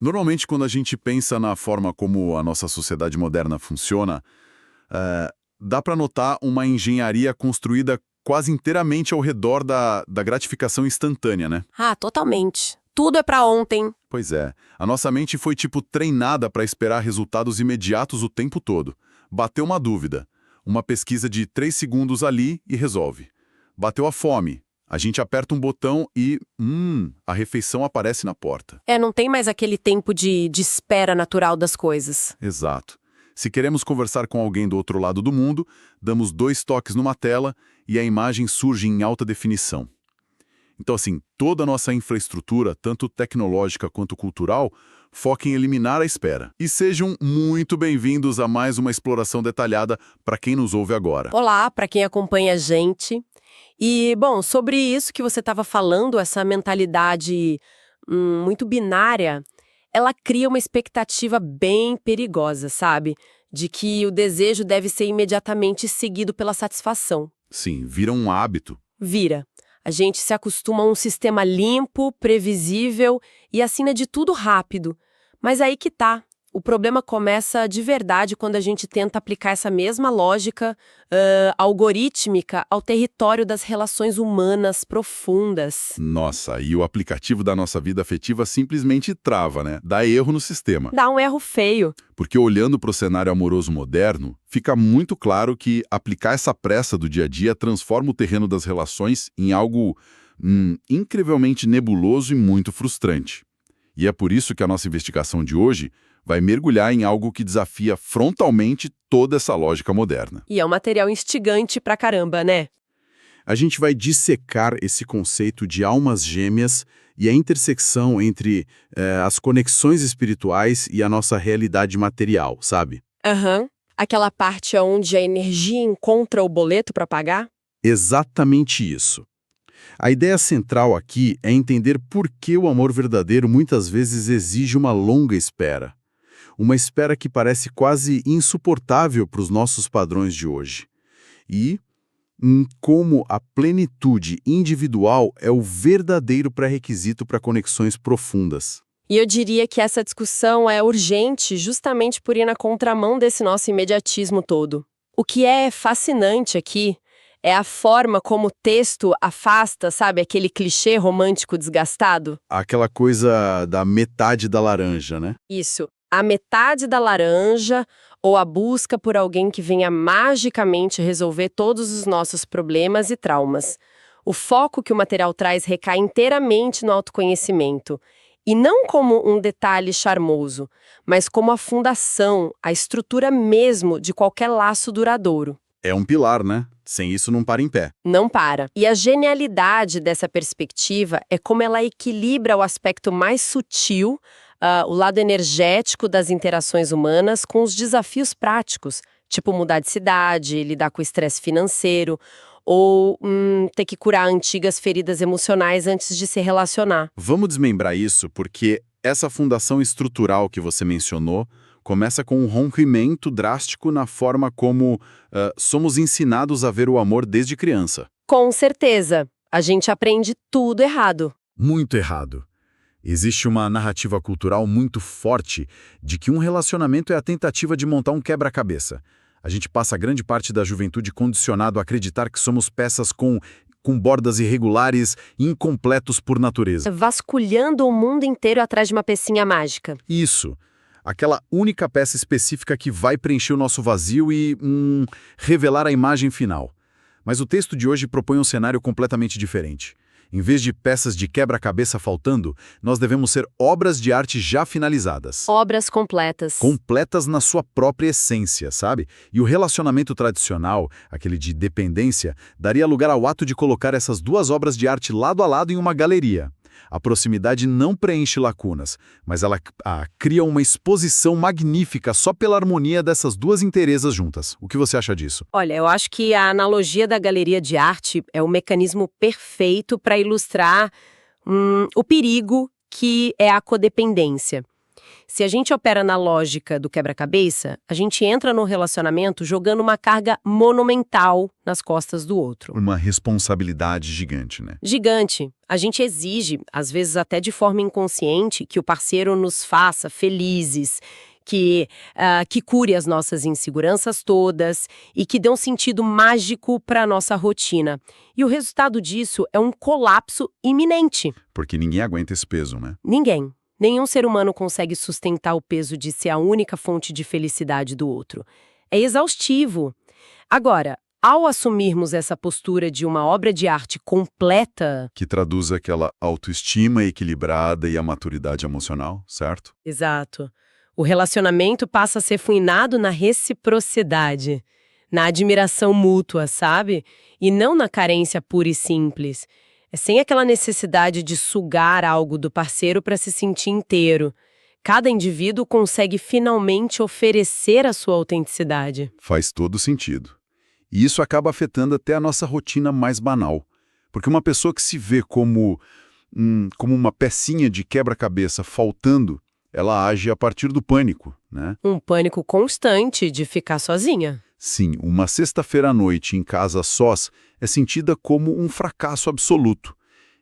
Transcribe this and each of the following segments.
Normalmente, quando a gente pensa na forma como a nossa sociedade moderna funciona, dá para notar uma engenharia construída quase inteiramente ao redor da gratificação instantânea, né? Ah, totalmente. Tudo é pra ontem. Pois é, a nossa mente foi tipo treinada para esperar resultados imediatos o tempo todo. Bateu uma dúvida, uma pesquisa de 3 segundos ali e resolve. Bateu a fome, a gente aperta um botão e, a refeição aparece na porta. Não tem mais aquele tempo de espera natural das coisas. Exato. Se queremos conversar com alguém do outro lado do mundo, damos 2 toques numa tela e a imagem surge em alta definição. Então, assim, toda a nossa infraestrutura, tanto tecnológica quanto cultural, foca em eliminar a espera. E sejam muito bem-vindos a mais uma exploração detalhada para quem nos ouve agora. Olá, pra quem acompanha a gente. E, bom, sobre isso que você estava falando, essa mentalidade muito binária, ela cria uma expectativa bem perigosa, sabe? De que o desejo deve ser imediatamente seguido pela satisfação. Sim, vira um hábito. Vira. A gente se acostuma a um sistema limpo, previsível e, acima de tudo, rápido. Mas aí que tá. O problema começa de verdade quando a gente tenta aplicar essa mesma lógica algorítmica ao território das relações humanas profundas. Nossa, e o aplicativo da nossa vida afetiva simplesmente trava, né? Dá erro no sistema. Dá um erro feio. Porque olhando para o cenário amoroso moderno, fica muito claro que aplicar essa pressa do dia a dia transforma o terreno das relações em algo incrivelmente nebuloso e muito frustrante. E é por isso que a nossa investigação de hoje vai mergulhar em algo que desafia frontalmente toda essa lógica moderna. E é um material instigante pra caramba, né? A gente vai dissecar esse conceito de almas gêmeas e a intersecção entre as conexões espirituais e a nossa realidade material, sabe? Aham. Aquela parte onde a energia encontra o boleto pra pagar? Exatamente isso. A ideia central aqui é entender por que o amor verdadeiro muitas vezes exige uma longa espera. Uma espera que parece quase insuportável para os nossos padrões de hoje. E como a plenitude individual é o verdadeiro pré-requisito para conexões profundas. E eu diria que essa discussão é urgente justamente por ir na contramão desse nosso imediatismo todo. O que é fascinante aqui é a forma como o texto afasta, sabe, aquele clichê romântico desgastado. Aquela coisa da metade da laranja, né? Isso. A metade da laranja ou a busca por alguém que venha magicamente resolver todos os nossos problemas e traumas. O foco que o material traz recai inteiramente no autoconhecimento. E não como um detalhe charmoso, mas como a fundação, a estrutura mesmo de qualquer laço duradouro. É um pilar, né? Sem isso não para em pé. Não para. E a genialidade dessa perspectiva é como ela equilibra o aspecto mais sutil, o lado energético das interações humanas com os desafios práticos, tipo mudar de cidade, lidar com o estresse financeiro, ou ter que curar antigas feridas emocionais antes de se relacionar. Vamos desmembrar isso porque essa fundação estrutural que você mencionou começa com um rompimento drástico na forma como somos ensinados a ver o amor desde criança. Com certeza. A gente aprende tudo errado. Muito errado. Existe uma narrativa cultural muito forte de que um relacionamento é a tentativa de montar um quebra-cabeça. A gente passa grande parte da juventude condicionado a acreditar que somos peças com bordas irregulares e incompletos por natureza. Vasculhando o mundo inteiro atrás de uma pecinha mágica. Isso. Aquela única peça específica que vai preencher o nosso vazio e revelar a imagem final. Mas o texto de hoje propõe um cenário completamente diferente. Em vez de peças de quebra-cabeça faltando, nós devemos ser obras de arte já finalizadas. Obras completas. Completas na sua própria essência, sabe? E o relacionamento tradicional, aquele de dependência, daria lugar ao ato de colocar essas duas obras de arte lado a lado em uma galeria. A proximidade não preenche lacunas, mas ela cria uma exposição magnífica só pela harmonia dessas duas inteirezas juntas. O que você acha disso? Olha, eu acho que a analogia da galeria de arte é o mecanismo perfeito para ilustrar o perigo que é a codependência. Se a gente opera na lógica do quebra-cabeça, a gente entra no relacionamento jogando uma carga monumental nas costas do outro. Uma responsabilidade gigante, né? Gigante. A gente exige, às vezes até de forma inconsciente, que o parceiro nos faça felizes, que cure as nossas inseguranças todas e que dê um sentido mágico para a nossa rotina. E o resultado disso é um colapso iminente. Porque ninguém aguenta esse peso, né? Ninguém. Nenhum ser humano consegue sustentar o peso de ser a única fonte de felicidade do outro. É exaustivo. Agora, ao assumirmos essa postura de uma obra de arte completa... Que traduz aquela autoestima equilibrada e a maturidade emocional, certo? Exato. O relacionamento passa a ser funilado na reciprocidade, na admiração mútua, sabe? E não na carência pura e simples. É sem aquela necessidade de sugar algo do parceiro para se sentir inteiro. Cada indivíduo consegue finalmente oferecer a sua autenticidade. Faz todo sentido. E isso acaba afetando até a nossa rotina mais banal. Porque uma pessoa que se vê como uma pecinha de quebra-cabeça faltando, ela age a partir do pânico, né? Um pânico constante de ficar sozinha. Sim, uma sexta-feira à noite em casa sós é sentida como um fracasso absoluto.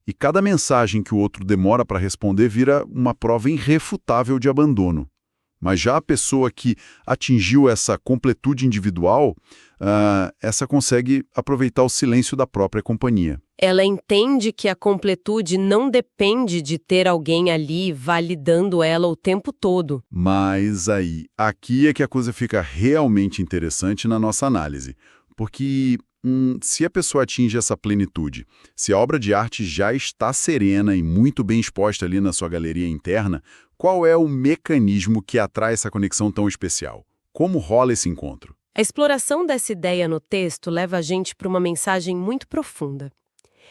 E cada mensagem que o outro demora para responder vira uma prova irrefutável de abandono. Mas já a pessoa que atingiu essa completude individual, essa consegue aproveitar o silêncio da própria companhia. Ela entende que a completude não depende de ter alguém ali validando ela o tempo todo. Mas aqui é que a coisa fica realmente interessante na nossa análise. Porque se a pessoa atinge essa plenitude, se a obra de arte já está serena e muito bem exposta ali na sua galeria interna, qual é o mecanismo que atrai essa conexão tão especial? Como rola esse encontro? A exploração dessa ideia no texto leva a gente para uma mensagem muito profunda.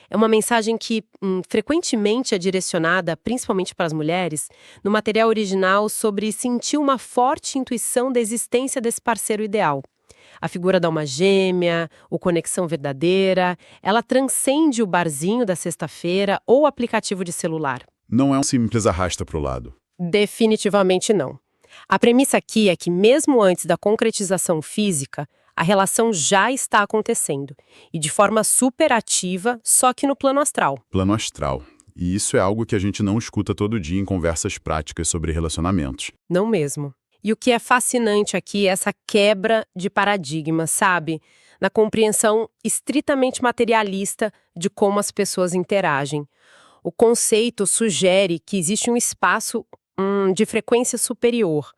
É uma mensagem que, frequentemente é direcionada, principalmente para as mulheres, no material original sobre sentir uma forte intuição da existência desse parceiro ideal. A figura da alma gêmea, o conexão verdadeira, ela transcende o barzinho da sexta-feira ou o aplicativo de celular. Não é um simples arrasta para o lado. Definitivamente não. A premissa aqui é que, mesmo antes da concretização física, a relação já está acontecendo, e de forma superativa, só que no plano astral. Plano astral. E isso é algo que a gente não escuta todo dia em conversas práticas sobre relacionamentos. Não mesmo. E o que é fascinante aqui é essa quebra de paradigma, sabe? Na compreensão estritamente materialista de como as pessoas interagem. O conceito sugere que existe um espaço de frequência superior,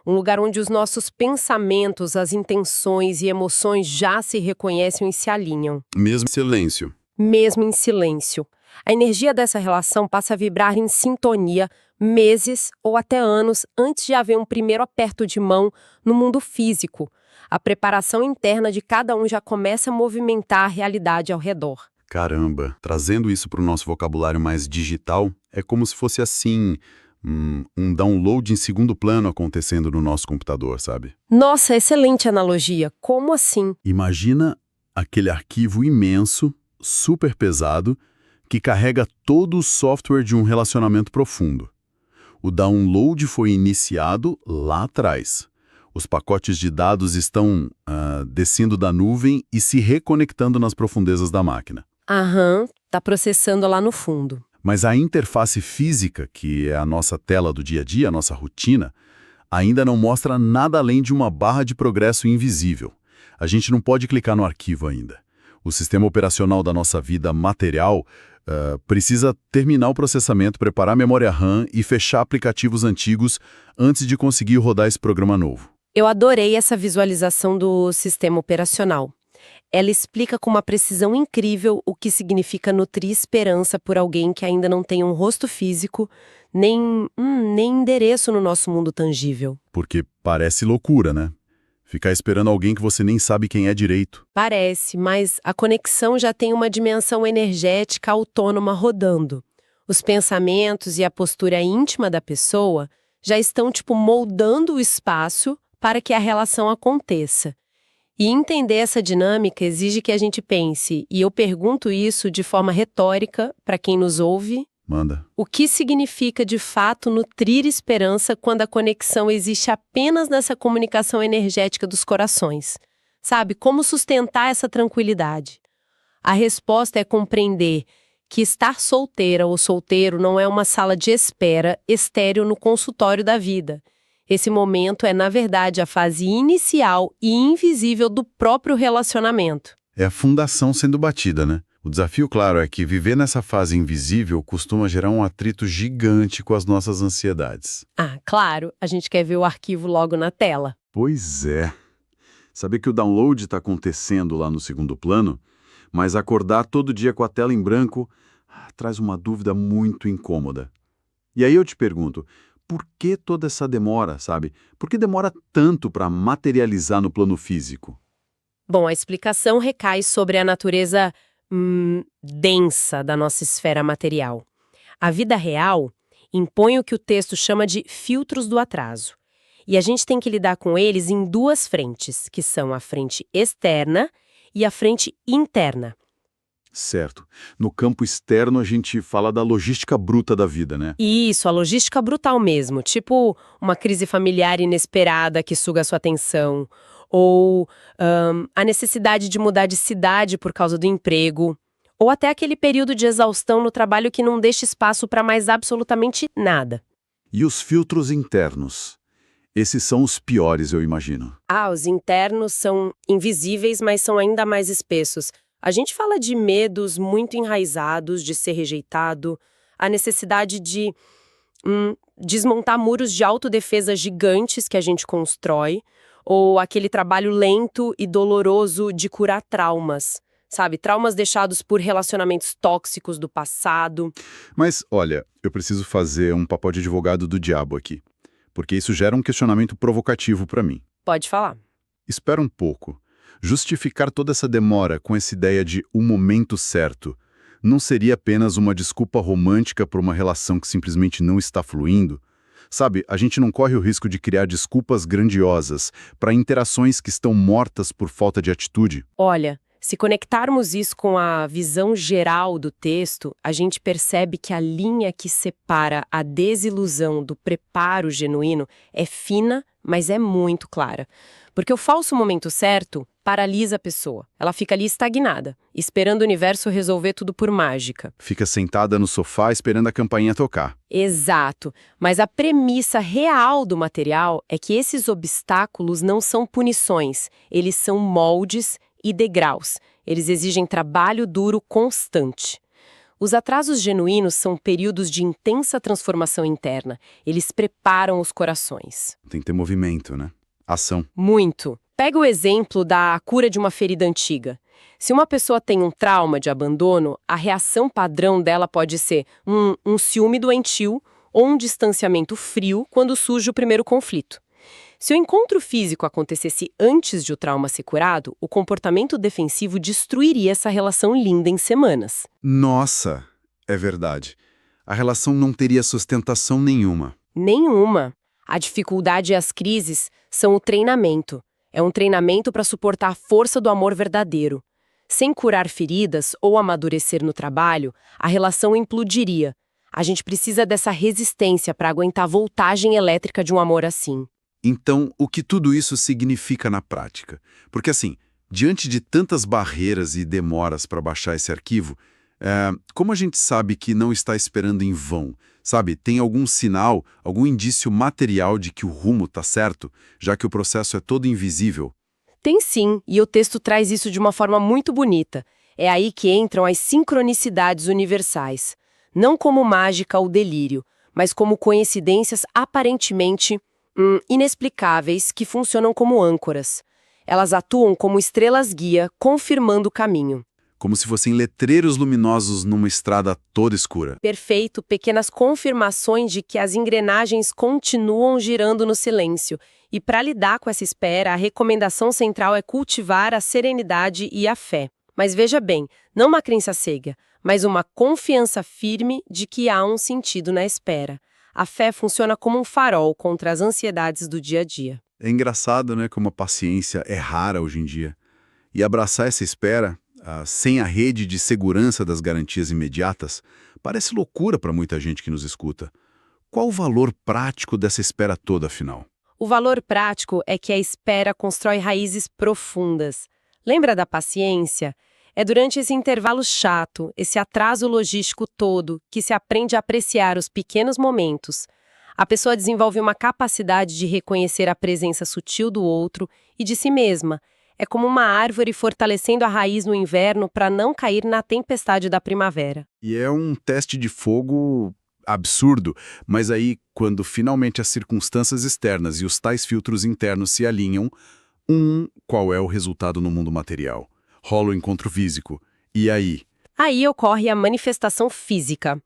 um lugar onde os nossos pensamentos, as intenções e emoções já se reconhecem e se alinham. Mesmo em silêncio. Mesmo em silêncio. A energia dessa relação passa a vibrar em sintonia meses ou até anos antes de haver um primeiro aperto de mão no mundo físico. A preparação interna de cada um já começa a movimentar a realidade ao redor. Caramba, trazendo isso para o nosso vocabulário mais digital, é como se fosse assim... um download em segundo plano acontecendo no nosso computador, sabe? Nossa, excelente analogia. Como assim? Imagina aquele arquivo imenso, super pesado, que carrega todo o software de um relacionamento profundo. O download foi iniciado lá atrás. Os pacotes de dados estão descendo da nuvem e se reconectando nas profundezas da máquina. Tá processando lá no fundo. Mas a interface física, que é a nossa tela do dia a dia, a nossa rotina, ainda não mostra nada além de uma barra de progresso invisível. A gente não pode clicar no arquivo ainda. O sistema operacional da nossa vida material precisa terminar o processamento, preparar a memória RAM e fechar aplicativos antigos antes de conseguir rodar esse programa novo. Eu adorei essa visualização do sistema operacional. Ela explica com uma precisão incrível o que significa nutrir esperança por alguém que ainda não tem um rosto físico, nem endereço no nosso mundo tangível. Porque parece loucura, né? Ficar esperando alguém que você nem sabe quem é direito. Parece, mas a conexão já tem uma dimensão energética autônoma rodando. Os pensamentos e a postura íntima da pessoa já estão, moldando o espaço para que a relação aconteça. E entender essa dinâmica exige que a gente pense, e eu pergunto isso de forma retórica para quem nos ouve. Manda. O que significa, de fato, nutrir esperança quando a conexão existe apenas nessa comunicação energética dos corações? Sabe, como sustentar essa tranquilidade? A resposta é compreender que estar solteira ou solteiro não é uma sala de espera estéril no consultório da vida. Esse momento é, na verdade, a fase inicial e invisível do próprio relacionamento. É a fundação sendo batida, né? O desafio, claro, é que viver nessa fase invisível costuma gerar um atrito gigante com as nossas ansiedades. Ah, claro, a gente quer ver o arquivo logo na tela. Pois é. Saber que o download está acontecendo lá no segundo plano, mas acordar todo dia com a tela em branco traz uma dúvida muito incômoda. E aí eu te pergunto, por que toda essa demora, sabe? Por que demora tanto para materializar no plano físico? Bom, a explicação recai sobre a natureza densa da nossa esfera material. A vida real impõe o que o texto chama de filtros do atraso. E a gente tem que lidar com eles em duas frentes, que são a frente externa e a frente interna. Certo. No campo externo a gente fala da logística bruta da vida, né? Isso, a logística brutal mesmo, tipo uma crise familiar inesperada que suga sua atenção, ou a necessidade de mudar de cidade por causa do emprego, ou até aquele período de exaustão no trabalho que não deixa espaço para mais absolutamente nada. E os filtros internos? Esses são os piores, eu imagino. Ah, os internos são invisíveis, mas são ainda mais espessos. A gente fala de medos muito enraizados de ser rejeitado, a necessidade de desmontar muros de autodefesa gigantes que a gente constrói, ou aquele trabalho lento e doloroso de curar traumas, sabe? Traumas deixados por relacionamentos tóxicos do passado. Mas, olha, eu preciso fazer um papel de advogado do diabo aqui, porque isso gera um questionamento provocativo para mim. Pode falar. Espera um pouco. Justificar toda essa demora com essa ideia de o momento certo não seria apenas uma desculpa romântica por uma relação que simplesmente não está fluindo? Sabe, a gente não corre o risco de criar desculpas grandiosas para interações que estão mortas por falta de atitude? Olha, se conectarmos isso com a visão geral do texto, a gente percebe que a linha que separa a desilusão do preparo genuíno é fina, mas é muito clara. Porque o falso momento certo paralisa a pessoa. Ela fica ali estagnada, esperando o universo resolver tudo por mágica. Fica sentada no sofá esperando a campainha tocar. Exato. Mas a premissa real do material é que esses obstáculos não são punições, eles são moldes e degraus. Eles exigem trabalho duro constante. Os atrasos genuínos são períodos de intensa transformação interna. Eles preparam os corações. Tem que ter movimento, né? Ação. Muito. Pega o exemplo da cura de uma ferida antiga. Se uma pessoa tem um trauma de abandono, a reação padrão dela pode ser um ciúme doentio ou um distanciamento frio quando surge o primeiro conflito. Se o encontro físico acontecesse antes de o trauma ser curado, o comportamento defensivo destruiria essa relação linda em semanas. Nossa, é verdade. A relação não teria sustentação nenhuma. Nenhuma. A dificuldade e as crises são o treinamento. É um treinamento para suportar a força do amor verdadeiro. Sem curar feridas ou amadurecer no trabalho, a relação implodiria. A gente precisa dessa resistência para aguentar a voltagem elétrica de um amor assim. Então, o que tudo isso significa na prática? Porque assim, diante de tantas barreiras e demoras para baixar esse arquivo, como a gente sabe que não está esperando em vão? Sabe, tem algum sinal, algum indício material de que o rumo está certo, já que o processo é todo invisível? Tem sim, e o texto traz isso de uma forma muito bonita. É aí que entram as sincronicidades universais. Não como mágica ou delírio, mas como coincidências aparentemente inexplicáveis que funcionam como âncoras. Elas atuam como estrelas-guia, confirmando o caminho. Como se fossem letreiros luminosos numa estrada toda escura. Perfeito, pequenas confirmações de que as engrenagens continuam girando no silêncio. E para lidar com essa espera, a recomendação central é cultivar a serenidade e a fé. Mas veja bem, não uma crença cega, mas uma confiança firme de que há um sentido na espera. A fé funciona como um farol contra as ansiedades do dia a dia. É engraçado, né, como a paciência é rara hoje em dia. E abraçar essa espera, sem a rede de segurança das garantias imediatas, Parece loucura para muita gente que nos escuta. Qual o valor prático dessa espera toda, afinal? O valor prático é que a espera constrói raízes profundas. Lembra da paciência? É durante esse intervalo chato, esse atraso logístico todo, que se aprende a apreciar os pequenos momentos. A pessoa desenvolve uma capacidade de reconhecer a presença sutil do outro e de si mesma. É como uma árvore fortalecendo a raiz no inverno para não cair na tempestade da primavera. E é um teste de fogo absurdo, mas aí, quando finalmente as circunstâncias externas e os tais filtros internos se alinham, qual é o resultado no mundo material? Rola o encontro físico. E aí? Aí ocorre a manifestação física.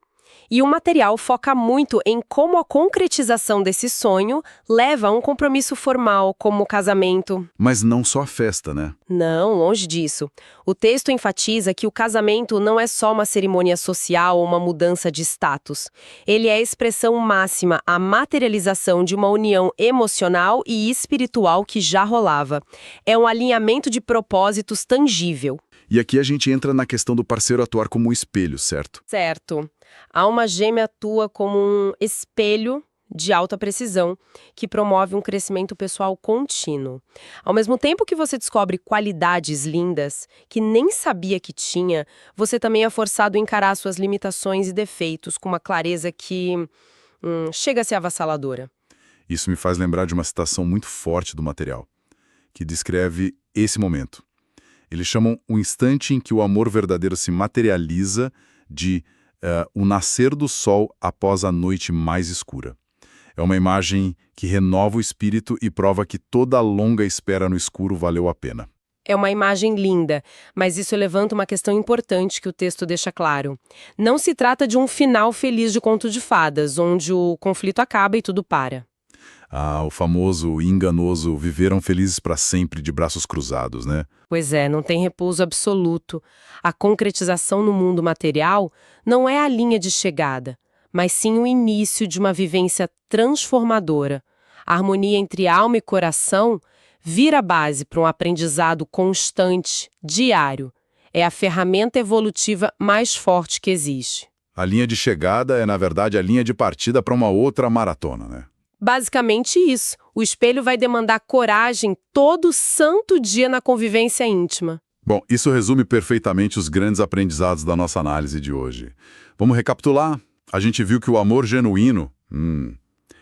E o material foca muito em como a concretização desse sonho leva a um compromisso formal, como o casamento. Mas não só a festa, né? Não, longe disso. O texto enfatiza que o casamento não é só uma cerimônia social ou uma mudança de status. Ele é a expressão máxima, a materialização de uma união emocional e espiritual que já rolava. É um alinhamento de propósitos tangível. E aqui a gente entra na questão do parceiro atuar como um espelho, certo? Certo. A alma gêmea atua como um espelho de alta precisão que promove um crescimento pessoal contínuo. Ao mesmo tempo que você descobre qualidades lindas que nem sabia que tinha, você também é forçado a encarar suas limitações e defeitos com uma clareza que chega a ser avassaladora. Isso me faz lembrar de uma citação muito forte do material, que descreve esse momento. Eles chamam o instante em que o amor verdadeiro se materializa de o nascer do sol após a noite mais escura. É uma imagem que renova o espírito e prova que toda a longa espera no escuro valeu a pena. É uma imagem linda, mas isso levanta uma questão importante que o texto deixa claro. Não se trata de um final feliz de conto de fadas, onde o conflito acaba e tudo para. O famoso e enganoso viveram felizes para sempre de braços cruzados, né? Pois é, não tem repouso absoluto. A concretização no mundo material não é a linha de chegada, mas sim o início de uma vivência transformadora. A harmonia entre alma e coração vira a base para um aprendizado constante, diário. É a ferramenta evolutiva mais forte que existe. A linha de chegada é, na verdade, a linha de partida para uma outra maratona, né? Basicamente isso. O espelho vai demandar coragem todo santo dia na convivência íntima. Bom, isso resume perfeitamente os grandes aprendizados da nossa análise de hoje. Vamos recapitular? A gente viu que o amor genuíno,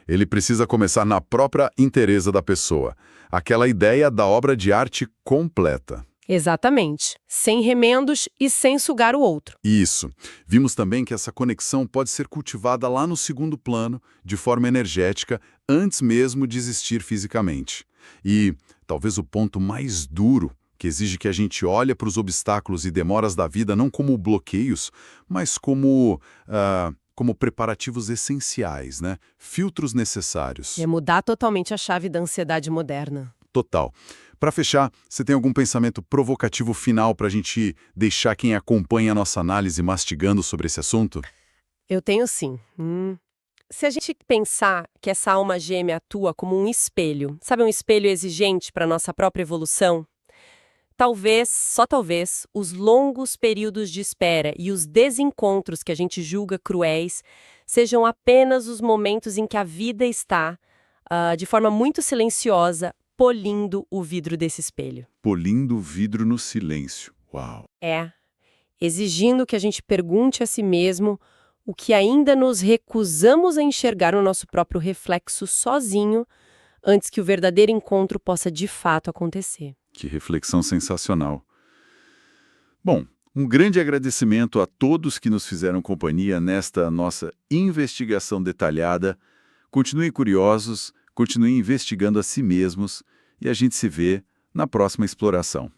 ele precisa começar na própria inteireza da pessoa. Aquela ideia da obra de arte completa. Exatamente. Sem remendos e sem sugar o outro. Isso. Vimos também que essa conexão pode ser cultivada lá no segundo plano, de forma energética, antes mesmo de existir fisicamente. E talvez o ponto mais duro, que exige que a gente olhe para os obstáculos e demoras da vida não como bloqueios, mas como preparativos essenciais, né? Filtros necessários. É mudar totalmente a chave da ansiedade moderna. Total. Para fechar, você tem algum pensamento provocativo final para a gente deixar quem acompanha a nossa análise mastigando sobre esse assunto? Eu tenho sim. Se a gente pensar que essa alma gêmea atua como um espelho, sabe, um espelho exigente para a nossa própria evolução? Talvez, só talvez, os longos períodos de espera e os desencontros que a gente julga cruéis sejam apenas os momentos em que a vida está, de forma muito silenciosa, polindo o vidro desse espelho. Polindo o vidro no silêncio. Uau! Exigindo que a gente pergunte a si mesmo o que ainda nos recusamos a enxergar no nosso próprio reflexo sozinho, antes que o verdadeiro encontro possa de fato acontecer. Que reflexão sensacional. Bom, um grande agradecimento a todos que nos fizeram companhia nesta nossa investigação detalhada. Continuem curiosos, continuem investigando a si mesmos e a gente se vê na próxima exploração.